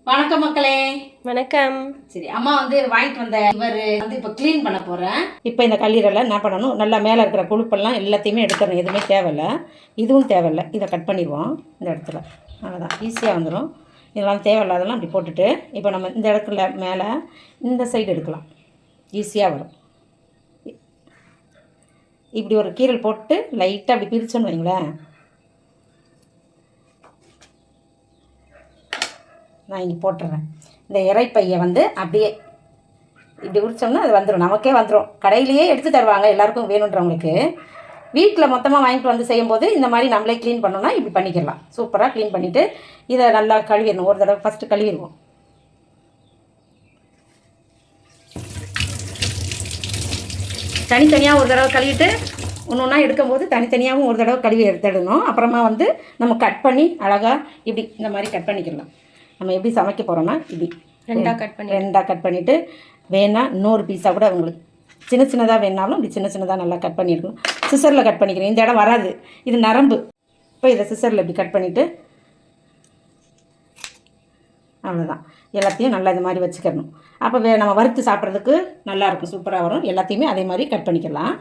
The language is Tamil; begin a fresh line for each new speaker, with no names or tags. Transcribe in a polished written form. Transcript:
வணக்கம் மக்களே.
வணக்கம்.
சரி, அம்மா வந்து வாங்கிட்டு வந்த இவர் வந்து இப்போ க்ளீன் பண்ண போகிறேன். இப்போ இந்த கல்லீரலை என்ன பண்ணணும், நல்லா மேலே இருக்கிற கொழுப்பெல்லாம் எல்லாத்தையுமே எடுத்துடணும். எதுவுமே தேவையில்லை, இதுவும் தேவையில்லை. இதை கட் பண்ணிடுவோம் இந்த இடத்துல. அவ்வளோதான், ஈஸியாக வந்துடும். இதெல்லாம் தேவையில்லாதெல்லாம் அப்படி போட்டுட்டு இப்போ நம்ம இந்த இடத்துல மேலே இந்த சைடு எடுக்கலாம், ஈஸியாக வரும். இப்படி ஒரு கீரல் போட்டு லைட்டாக அப்படி பிரிச்சோன்னு வைங்களேன். நான் இங்கே போட்டுறேன். இந்த இறைப்பையை வந்து அப்படியே இப்படி உரிச்சோம்னா அது வந்துடும், நமக்கே வந்துடும். கடையிலேயே எடுத்து தருவாங்க எல்லாருக்கும் வேணுன்றவங்களுக்கு. வீட்டில் மொத்தமாக வாங்கிட்டு வந்து செய்யும்போது இந்த மாதிரி நம்மளே க்ளீன் பண்ணோன்னா இப்படி பண்ணிக்கலாம். சூப்பராக க்ளீன் பண்ணிவிட்டு இதை நல்லா கழுவிடணும். ஒரு தடவை ஃபஸ்ட்டு கழுவிடுவோம். தனித்தனியாக ஒரு தடவை கழுவிட்டு ஒன்று ஒன்றா எடுக்கும்போது தனித்தனியாகவும் ஒரு தடவை கழுவி எடுத்துடணும். அப்புறமா வந்து நம்ம கட் பண்ணி அழகாக இப்படி இந்த மாதிரி கட் பண்ணிக்கலாம். நம்ம எப்படி சமைக்க போகிறோன்னா இப்படி ரெண்டாக கட் பண்ணிவிட்டு வேணால் இன்னொரு பீஸாக கூட உங்களுக்கு சின்ன சின்னதாக வேணாலும் இப்படி சின்ன சின்னதாக நல்லா கட் பண்ணியிருக்கணும். சிசரில் கட் பண்ணிக்கிறேன், இந்த இடம் வராது, இது நரம்பு. இப்போ இதை சிசரில் இப்படி கட் பண்ணிவிட்டு அவ்வளோதான். எல்லாத்தையும் நல்லா இது மாதிரி வச்சுக்கணும். அப்போ நம்ம வறுத்து சாப்பிட்றதுக்கு நல்லாயிருக்கும், சூப்பராக வரும். எல்லாத்தையுமே அதே மாதிரி கட் பண்ணிக்கலாம்.